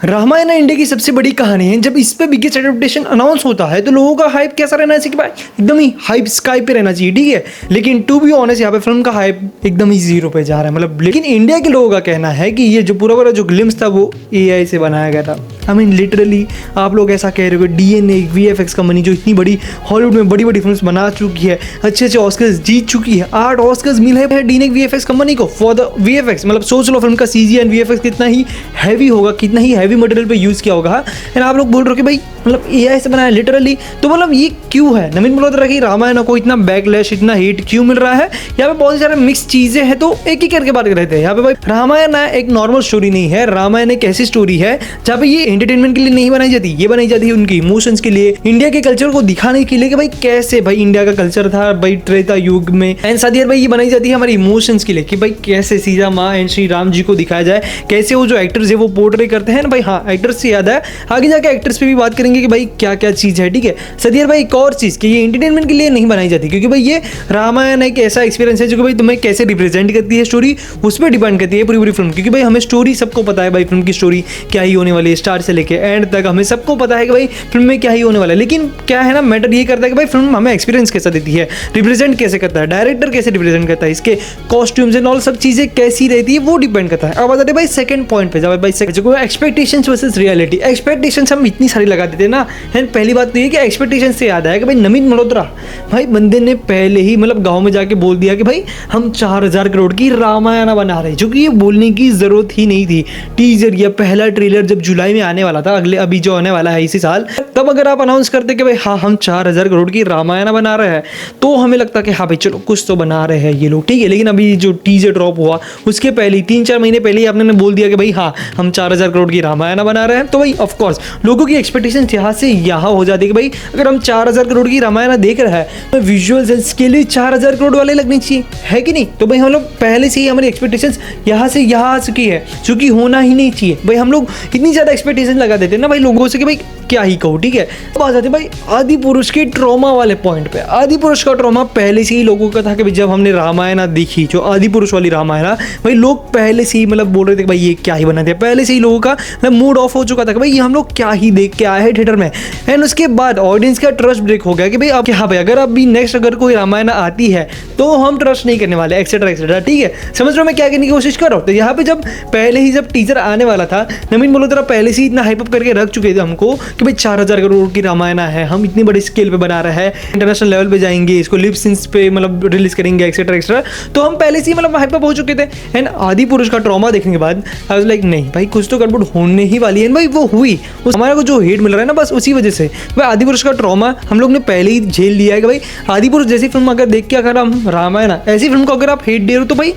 Ramayan India की सबसे बड़ी कहानी है। जब इस पे बिगेस्ट एडप्टेशन अनाउंस होता है तो लोगों का हाइप कैसा रहना चाहिए कि भाई एकदम ही हाइप स्काई पे रहना चाहिए, ठीक है। लेकिन टू बी ऑनेस्ट यहाँ पे फिल्म का हाइप एकदम ही जीरो पे जा रहा है, मतलब। लेकिन इंडिया के लोगों का कहना है कि ये जो पूरा जो ग्लिम्स था वो AI से बनाया गया था। आई मीन लिटरली आप लोग ऐसा कह रहे हो। DNA VFX कंपनी जो इतनी बड़ी हॉलीवुड में बड़ी बड़ी फिल्म्स बना चुकी है, अच्छे अच्छे ऑस्कर्स जीत चुकी है, 8 ऑस्कर्स मिले हैं DNA VFX कंपनी को फॉर द VFX। मतलब सोच लो फिल्म का CG एंड VFX कितना ही हैवी होगा, कितना ही हैवी मटेरियल पे यूज किया होगा। एंड आप लोग बोल रहे हो कि भाई मतलब AI से बनाया लिटरली, तो मतलब ये क्यों है? नवीन मल्होत्रा की रामायण को इतना बैकलैश, इतना हिट क्यों मिल रहा है? यहाँ पे बहुत सारे मिक्स चीजें हैं, तो एक ही करके बात कर रहे थे। यहाँ पे भाई रामायण एक नॉर्मल स्टोरी नहीं है। रामायण एक ऐसी स्टोरी है जहाँ पे ये एंटरटेनमेंट के लिए नहीं बनाई जाती, ये बनाई जाती है उनकी इमोशंस के लिए, इंडिया के कल्चर को दिखाने के लिए कि भाई कैसे भाई इंडिया का कल्चर था भाई त्रेता युग में। एंड साथ ही भाई ये बनाई जाती है हमारी इमोशंस के लिए कि भाई कैसे सीता माँ एंड श्री राम जी को दिखाया जाए, कैसे वो जो एक्टर्स है वो पोर्ट्रे करते हैं ना भाई। हाँ, एक्टर्स से याद है, आगे जाके एक्टर्स पे भी बात करेंगे कि भाई क्या क्या चीज है, ठीक है। सदियर भाई एक और चीज कि ये एंटरटेनमेंट के लिए नहीं बनाई जाती, क्योंकि भाई ये रामायण एक ऐसा एक्सपीरियंस है जो कि भाई तुम्हें कैसे रिप्रेजेंट करती है स्टोरी, उस पर डिपेंड करती है पूरी पूरी फिल्म। क्योंकि भाई हमें स्टोरी सबको पता है भाई फिल्म की स्टोरी क्या ही होने वाली है, स्टार्ट से लेके एंड तक हमें सबको पता है कि भाई फिल्म में क्या ही होने वाला है। लेकिन क्या है ना, मैटर ये करता है कि भाई फिल्म हमें एक्सपीरियंस कैसा देती है, रिप्रेजेंट कैसे करता है, डायरेक्टर कैसे रिप्रेजेंट करता है, इसके कॉस्ट्यूम्स एंड ऑल सब चीजें कैसी रहती है वो डिपेंड करता है। अब आ जाते भाई सेकंड पॉइंट पे, जब भाई एक्सपेक्टेशंस वर्सेस रियलिटी। एक्सपेक्टेशंस हम इतनी सारी लगा देते हैं ना। एंड पहली बात तो ये कि एक्सपेक्टेशन से याद आया कि भाई नवीन मल्होत्रा भाई बंदे ने पहले ही मतलब गांव में जाके बोल दिया कि भाई हम 4000 करोड़ की रामायण बना रहे हैं, जो कि ये बोलने की जरूरत ही नहीं थी। टीजर या पहला ट्रेलर जब जुलाई में आने वाला था, अगले अभी जो आने वाला है इसी साल, तब अगर आप अनाउंस करते कि भाई हाँ हम 4000 करोड़ की रामायण बना रहे हैं, तो हमें लगता कि हाँ भाई चलो कुछ तो बना रहे हैं ये लोग, ठीक है। लेकिन अभी जो टीजर ड्रॉप हुआ उसके पहले 3-4 महीने पहले ही आपने बोल दिया कि भाई हाँ हम 4000 करोड़ की रामायण बना रहे हैं, तो भाई ऑफकोर्स लोगों की एक्सपेक्टेशन यहाँ से यहाँ हो जाती है कि भाई अगर हम 4000 करोड़ की रामायण देख रहे हैं तो विजुअल्स एंड स्केल 4000 करोड़ वाले लगने चाहिए, है कि नहीं? तो भाई हम लोग पहले से ही हमारी एक्सपेक्टेशंस यहाँ से यहाँ आ चुकी है, जो कि होना ही नहीं चाहिए। भाई हम लोग इतनी ज्यादा एक्सपेक्टेशन लगा देते हैं ना भाई लोगों से कि भाई क्या ही कहूँ, ठीक है। अब आ जाते भाई आदि पुरुष के ट्रॉमा वाले पॉइंट पे। आदि पुरुष का ट्रॉमा पहले से ही लोगों का था कि जब हमने रामायण देखी, जो आदि पुरुष वाली रामायण, भाई लोग पहले से ही मतलब बोल रहे थे कि भाई ये क्या ही बना दिया। पहले से ही लोगों का मतलब मूड ऑफ हो चुका था कि भाई ये हम लोग क्या ही देख के आए हैं थिएटर में। एंड उसके बाद ऑडियंस का ट्रस्ट ब्रेक हो गया कि भाई अब हाँ भाई अगर अभी नेक्स्ट अगर कोई रामायण आती है तो हम ट्रस्ट नहीं करने वाले, एक्सेट्रा एक्सेट्रा, ठीक है। समझ रहे हो मैं क्या कहने की कोशिश कर रहा हूँ? तो यहाँ पे जब पहले ही जब टीजर आने वाला था, नवीन मल्होत्रा पहले से ही इतना हाइप अप करके रख चुके थे हमको कि भाई 4000 करोड़ की रामायण है, हम इतनी बड़ी स्केल पे बना रहे हैं, इंटरनेशनल लेवल पे जाएंगे, इसको लिप सिंस पे मतलब रिलीज करेंगे एक्सेट्रा एक्सेट्रा, तो हम पहले से ही मतलब हाइप अप हो चुके थे। एंड आदि पुरुष का ट्रॉमा देखने के बाद आई वाज लाइक नहीं भाई कुछ तो गड़बड़ होने ही वाली है। भाई वो हुई, हमारे को जो हेट मिल रहा है ना बस उसी वजह से। भाई आदि पुरुष का ट्रॉमा हम लोग ने पहले ही झेल लिया है कि भाई आदि पुरुष जैसी फिल्म अगर देख के अगर हम रामायण ऐसी फिल्म को अगर आप हेट दे रहे हो तो भाई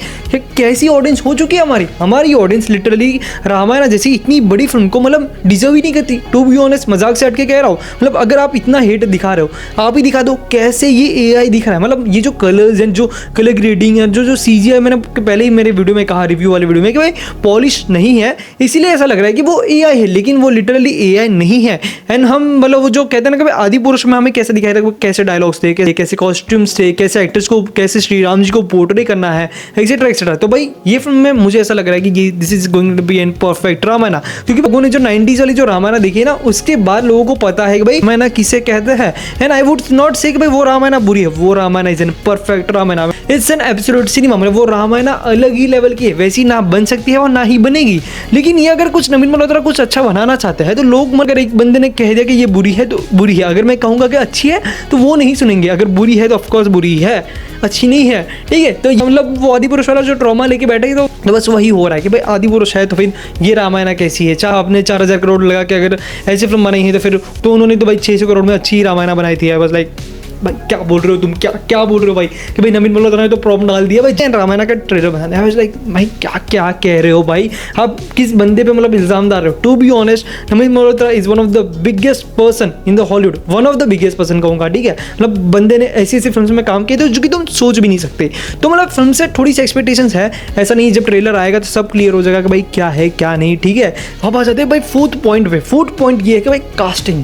कैसी ऑडियंस हो चुकी है हमारी ऑडियंस लिटरली रामायण जैसी इतनी बड़ी फिल्म को मतलब डिजर्व ही नहीं करती। टू बी ऑनेस्ट, मजाक से हट के कह रहा हूँ, मतलब अगर आप इतना हेट दिखा रहे हो आप ही दिखा दो कैसे ये AI दिख रहा है। मतलब ये जो कलर्स एंड जो कलर ग्रेडिंग है, जो CGI, मैंने पहले ही मेरे वीडियो में कहा, रिव्यू वाले वीडियो में, कि भाई पॉलिश नहीं है, इसीलिए ऐसा लग रहा है कि वो AI है, लेकिन वो लिटरली AI नहीं है। एंड हम मतलब वो जो कहते हैं ना कि आदि पुरुष में हमें कैसे दिखाया था, कैसे डायलॉग्स थे, कैसे कॉस्ट्यूम्स थे, कैसे एक्टर्स को, कैसे श्री राम जी को पोर्ट्रे करना है, एक्सेट्रा एक्सेट्रा। तो भाई ये फिल्म में मुझे ऐसा लग रहा है कि this is going to be an perfect Ramayana, क्योंकि लोगों ने जो 90s वाली जो रामायण देखी है ना उसके बाद लोगों को पता है कि भाई रामायण किसे कहते हैं। एंड आई वुड नॉट से कि भाई वो रामायण बुरी है, वो Ramayana is an perfect Ramayana, it's an absolute cinema. मतलब वो रामायण अलग ही लेवल की है, वैसी ना बन सकती है और ना ही बनेगी। लेकिन ये अगर कुछ नवीन मल्होत्रा कुछ अच्छा बनाना चाहते हैं तो लोग, मगर एक बंदे ने कह दिया कि ये बुरी है तो बुरी है, अगर मैं कहूँगा कि अच्छी है तो वो नहीं सुनेंगे, अगर बुरी है तो ऑफकोर्स बुरी है, अच्छी नहीं है, ठीक है। तो मतलब वो आदि पुरुष वाला जो ट्रॉमा लेके बैठे तो बस वही हो रहा है कि भाई आदि पुरुष है तो फिर ये रामायण कैसी है। चाहे आपने 4000 करोड़ लगा के अगर ऐसी फिल्म बनाई है तो फिर तो उन्होंने तो भाई 600 करोड़ में अच्छी रामायण बनाई थी। बस लाइक भाई क्या बोल रहे हो तुम, क्या बोल रहे हो भाई कि भाई नवीन मल्होत्रा ने तो प्रॉब्लम डाल दिया भाई रामायण का ट्रेलर बनाने। आई लाइक भाई क्या कह रहे हो भाई, आप किस बंदे पे मतलब इल्जाम डाल रहे हो? To be honest Naveen Malhotra is one of the biggest person in the Hollywood, one of the biggest person कहूँगा, ठीक है। मतलब बंदे ने ऐसी फिल्म में काम किए थे जो कि तुम सोच भी नहीं सकते। तो मतलब फिल्म से थोड़ी सी एक्सपेक्टेशंस है, ऐसा नहीं जब ट्रेलर आएगा तो सब क्लियर हो जाएगा कि भाई क्या है क्या नहीं, ठीक है। अब आ जाते हैं भाई फोर्थ पॉइंट पे। फोर्थ पॉइंट ये है कि भाई कास्टिंग।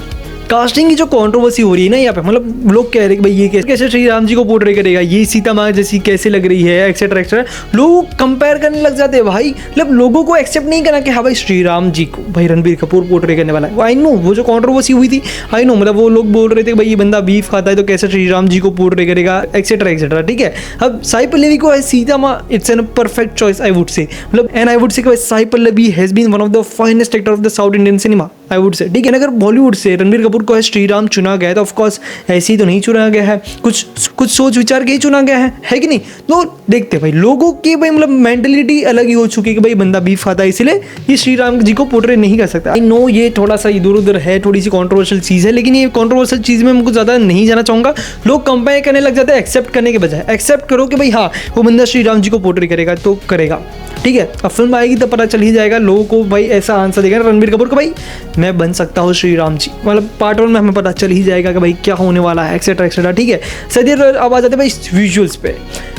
कास्टिंग की जो कंट्रोवर्सी हो रही है ना यहाँ पे, मतलब लोग कह रहे हैं कि भाई ये कैसे श्री राम जी को पोर्ट्रे करेगा, ये सीता माँ जैसी कैसे लग रही है, एक्सेट्रा एक्सेट्रा। लोग कंपेयर करने लग जाते हैं भाई, मतलब लोगों को एक्सेप्ट नहीं करना कि हाँ भाई श्री राम जी को भाई रणबीर कपूर पोर्ट्रे करने वाला है। आई नो वो जो कंट्रोवर्सी हुई थी, आई नो, मतलब वो लोग बोल रहे थे कि भाई ये बंदा बीफ खाता है तो कैसे श्री राम जी को पोर्ट्रे करेगा, एक्सेट्रा एक्सेट्रा। ठीक है, अब साई पल्लवी को सीता माँ it's an perfect choice I would say, मतलब and I would say Sai Pallavi has been one of the finest actor of the South Indian cinema I would say. ठीक है, अगर बॉलीवुड से रणबीर कपूर को श्री राम चुना गया है तो ऑफकोर्स ऐसे ही तो नहीं चुना गया है, कुछ सोच विचार के ही चुना गया है कि नहीं। तो देखते भाई लोगों की भाई मतलब मेंटेलिटी अलग ही हो चुकी है कि भाई बंदा बीफ खाता है इसलिए ये श्री राम जी को पोर्ट्रे नहीं कर सकता। आई नो ये थोड़ा सा इधर उधर है, थोड़ी सी कॉन्ट्रोवर्शियल चीज़ है, लेकिन ये कॉन्ट्रोवर्शियल चीज़ में हमको ज़्यादा नहीं जाना चाहूँगा। लोग कंपेयर करने लग जाते हैं एक्सेप्ट करने के बजाय। एक्सेप्ट करो कि भाई हाँ वो बंदा श्री राम जी को पोर्ट्रे करेगा तो करेगा, ठीक है। अब फिल्म आएगी तो पता चल ही जाएगा लोगों को, भाई ऐसा आंसर देगा रणबीर कपूर को भाई मैं बन सकता हूँ श्री राम जी, मतलब पार्ट 1 में हमें पता चल ही जाएगा कि भाई क्या होने वाला है, एक्सेट्रा एक्सेट्रा। ठीक है, सदियर अब आ जाते हैं भाई विजुअल्स पे।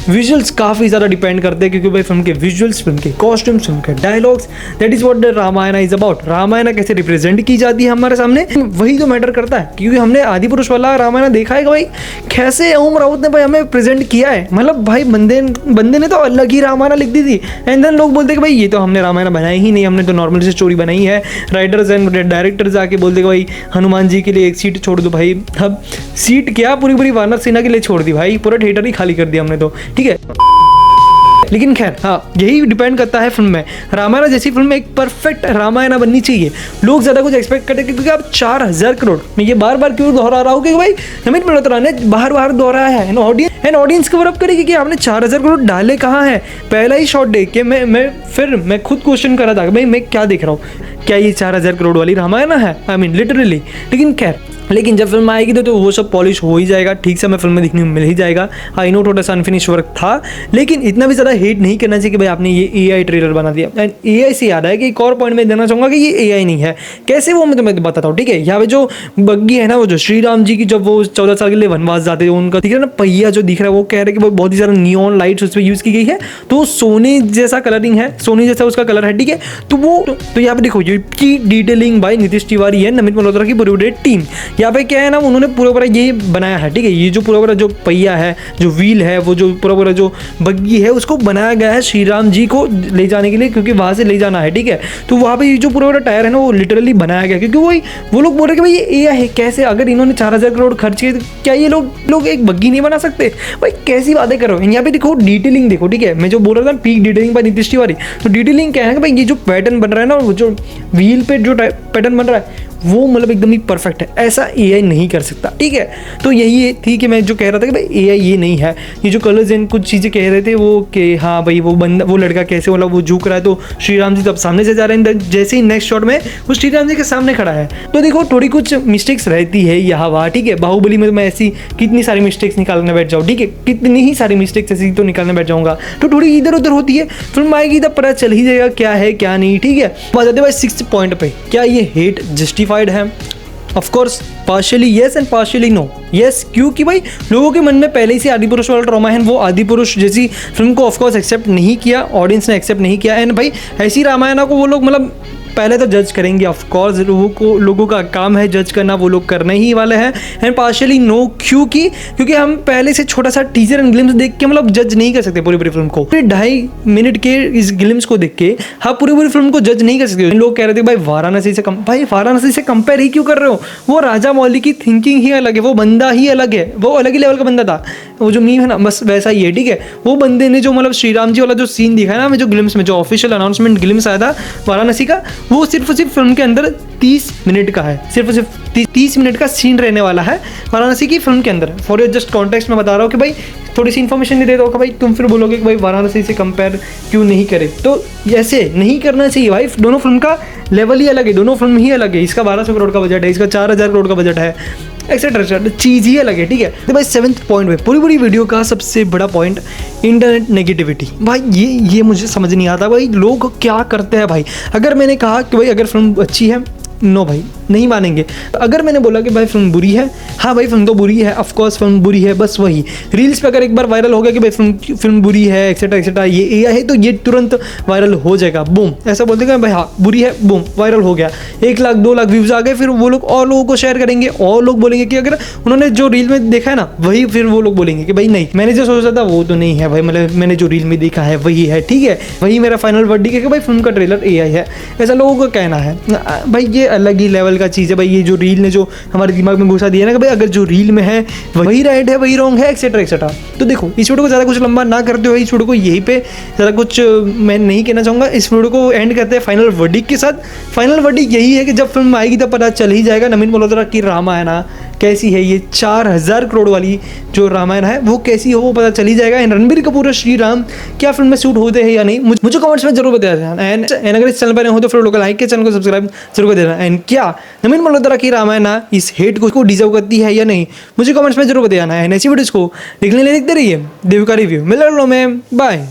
विजुअल्स काफ़ी ज़्यादा डिपेंड करते हैं क्योंकि भाई फिल्म के विजुअल्स, फिल्म के कॉस्ट्यूम्स, फिल्म के dialogues, that is what the Ramayana is about. Ramayana कैसे रिप्रेजेंट की जाती है हमारे सामने, वही तो मैटर करता है। क्योंकि हमने आदि पुरुष वाला रामायण देखा है कि भाई कैसे ओम राउत ने भाई हमें प्रेजेंट किया है, मतलब भाई बंदे ने तो अलग ही रामायण लिख दी थी। एंड देन लोग बोलते हैं कि भाई ये तो हमने रामायण बनाई ही नहीं, हमने तो नॉर्मल सी स्टोरी बनाई है। राइटर्स एंड डायरेक्टर्स आके बोलते कि भाई हनुमान जी के लिए एक सीट छोड़ दो भाई। अब सीट क्या, पूरी वानर सेना के लिए छोड़ दी भाई, पूरा थिएटर ही खाली कर दिया हमने तो। ठीक है, लेकिन खैर हाँ यही डिपेंड करता है फिल्म में। रामायण जैसी फिल्म में एक परफेक्ट रामायण बननी चाहिए। लोग ज़्यादा कुछ एक्सपेक्ट करते हैं क्योंकि आप 4000 करोड़, मैं ये बार बार क्यों दोहरा रहा हूँ कि भाई नमित मल्होत्रा ने बार दोहराया है एंड ऑडियंस कवर अप करेगी कि आपने 4000 करोड़ डाले कहाँ है। पहला ही शॉट देख के मैं खुद क्वेश्चन कर रहा था भाई मैं क्या देख रहा हूँ, क्या ये 4000 करोड़ वाली रामायण है, आई मीन लिटरली। लेकिन जब फिल्म आएगी तो वो सब पॉलिश हो ही जाएगा, ठीक से हमें फिल्म में दिखने को मिल ही जाएगा। आई नो थोड़ा सा अनफिनिश वर्क था, लेकिन इतना भी ज़्यादा हेट नहीं करना चाहिए कि भाई आपने ये AI ट्रेलर बना दिया। एंड AI से याद है कि एक और पॉइंट मैं देना चाहूँगा कि ये AI नहीं है। कैसे वो मैं तुम्हें बताता हूँ। ठीक है, यहाँ पे जो बग्गी है ना, वो जो श्री राम जी की जब वो 14 साल के लिए वनवास जाते हैं, उनका दिख रहा है ना पहिया जो दिख रहा है, वो कह रहे हैं कि वो बहुत ही ज़्यादा नियॉन लाइट्स उस पर यूज़ की गई है, तो सोने जैसा कलरिंग है, सोने जैसा उसका कलर है। ठीक है, तो यहाँ पे देखो ये की डिटेलिंग बाय नीतीश तिवारी है, नमित मल्होत्रा की पूरी टीम। यहाँ पे क्या है ना, उन्होंने पूरा ये बनाया है। ठीक है, ये जो पूरा जो पहिया है, जो व्हील है, वो जो पूरा जो बग्गी है, उसको बनाया गया है श्री राम जी को ले जाने के लिए, क्योंकि वहाँ से ले जाना है। ठीक है, तो वहाँ पे ये जो पूरा टायर है ना, वो लिटरली बनाया गया, क्योंकि वो लोग बोल रहे कि भाई ये AI है। कैसे, अगर इन्होंने 4000 करोड़ खर्च किए तो क्या ये लोग एक बग्गी नहीं बना सकते भाई? कैसी बातें कर रहे हो। यहाँ पे देखो डिटेलिंग देखो। ठीक है, मैं जो बोल रहा था peak detailing by Nitish Tiwari, तो डिटेलिंग क्या है कि भाई ये जो पैटर्न बन रहा है ना, वो जो व्हील पे जो पैटर्न बन रहा है वो मतलब एकदम ही परफेक्ट है, ऐसा AI नहीं कर सकता। ठीक है, तो यही थी कि मैं जो कह रहा था कि भाई AI ये नहीं है। ये जो कलर्स एंड कुछ चीज़ें कह रहे थे वो कि हाँ भाई वो लड़का कैसे मतलब वो झुक रहा है, तो श्री राम जी तो अब सामने से जा रहे हैं, जैसे ही नेक्स्ट शॉट में वो श्री राम जी के सामने खड़ा है। तो देखो थोड़ी कुछ मिस्टेक्स रहती है यहाँ वहाँ। ठीक है, बाहुबली में तो मैं ऐसी कितनी सारी मिस्टेक्स निकालने बैठ जाऊँ। ठीक है, कितनी ही सारी मिस्टेक्स ऐसी तो निकालने बैठ जाऊँगा, तो थोड़ी इधर उधर होती है। फिल्म आएगी तब पता चल ही जाएगा क्या है क्या नहीं। ठीक है, बात आते भाई 6th पॉइंट पे, क्या ये हेट जस्टिफाइड है? Of course partially yes and partially no. Yes क्योंकि भाई लोगों के मन में पहले ही से आदि पुरुष वाला ट्रॉमा है, वो आदि पुरुष जैसी फिल्म को ऑफ कोर्स एक्सेप्ट नहीं किया, ऑडियंस ने एक्सेप्ट नहीं किया। एंड भाई ऐसी रामायण को वो लोग मतलब पहले तो जज करेंगे, ऑफ कोर्स लोगों का काम है जज करना, वो लोग करने ही वाले हैं। एंड पार्शियली नो क्योंकि हम पहले से छोटा सा टीजर एंड ग्लिम्स देख के मतलब जज नहीं कर सकते पूरी फिल्म को। 2.5 मिनट के इस ग्लिम्स को देख के हाँ पूरी फिल्म को जज नहीं कर सकते। लोग कह रहे थे भाई वाराणसी से कंपेयर ही क्यों कर रहे हो? वो राजा मौली की थिंकिंग ही अलग है, वो बंदा ही अलग है, वो अलग ही लेवल का बंदा था। वो जो मीम है ना बस वैसा ही है। ठीक है, वो बंदे ने जो मतलब श्री राम जी वाला जो सीन दिखा है ना, जो ग्लिम्स में जो ऑफिशियल अनाउंसमेंट ग्लिम्स आया था वाराणसी का, वो सिर्फ फिल्म के अंदर 30 मिनट का है। सिर्फ 30 मिनट का सीन रहने वाला है वाराणसी की फिल्म के अंदर। फॉर योर जस्ट कॉन्टेक्स्ट में बता रहा हूँ कि भाई थोड़ी सी इन्फॉर्मेशन नहीं दे दो कि भाई तुम फिर बोलोगे कि भाई वाराणसी से कंपेयर क्यों नहीं करे। तो ऐसे नहीं करना चाहिए भाई, दोनों फिल्म का लेवल ही अलग है, दोनों फिल्म ही अलग है। इसका 1200 करोड़ का बजट है, इसका 4000 करोड़ का बजट है, एक्सेट्रा चीज़ ही अलग है। ठीक है, तो भाई 7th पॉइंट में पूरी वीडियो का सबसे बड़ा पॉइंट इंटरनेट नेगेटिविटी। भाई ये मुझे समझ नहीं आता भाई लोग क्या करते हैं भाई। अगर मैंने कहा कि भाई अगर फिल्म अच्छी है नो भाई, नहीं मानेंगे। अगर मैंने बोला कि भाई फिल्म बुरी है, हाँ भाई फिल्म तो बुरी है, ऑफ कोर्स फिल्म बुरी है, बस वही रील्स पे अगर एक बार वायरल हो गया कि भाई फिल्म बुरी है एक्सेट्रा एक्सेट्रा, ये एआई है, तो ये तुरंत वायरल हो जाएगा, बूम, ऐसा बोल देगा भाई हाँ बुरी है, बूम वायरल हो गया, 1 लाख 2 लाख व्यूज आ गए, फिर वो लोग और लोगों को शेयर करेंगे, और लोग बोलेंगे कि अगर उन्होंने जो रील में देखा है ना वही, फिर वो लोग बोलेंगे कि भाई नहीं मैंने जो सोचा था वो तो नहीं है भाई, मतलब मैंने जो रील में देखा है वही है, ठीक है, वही मेरा फाइनल वर्डिक्ट है कि भाई फिल्म का ट्रेलर एआई है, ऐसा लोगों का कहना है। भाई ये अलग ही लेवल का चीज़ है भाई, ये जो रील ने जो हमारे दिमाग में घुसा दिया ना कि भाई अगर जो रील में है वही राइट है वही रॉन्ग है एक्सेट्रा एक्सेट्रा। तो देखो इस वीडियो को ज़्यादा कुछ लंबा ना करते हुए इस वीडियो को यहीं पे ज़्यादा कुछ मैं नहीं कहना चाहूँगा, इस वीडियो को एंड करते हैं फाइनल वर्डिक्ट के साथ। फाइनल वर्डिक्ट यही है कि जब फिल्म आएगी तब पता चल ही जाएगा नवीन मल्होत्रा की रामायण कैसी है, ये 4000 करोड़ वाली जो रामायण है वो कैसी हो वो पता चल ही जाएगा। एंड रणबीर कपूर और श्री राम क्या फिल्म में शूट होते हैं या नहीं, मुझे कमेंट्स में जरूर बता देना। एंड अगर इस चैनल पर हो तो फिर लोग लाइक के चैनल को सब्सक्राइब जरूर कर देना। एंड क्या नवीन मल्होत्रा की रामायण इस हेट को डिजर्व करती है या नहीं, मुझे कमेंट्स में जरूर बताना। एंड ऐसी वीडियोस को देखने लिए देखते रहिए देव का रिव्यू। मिल रहा हूं मैं, बाय।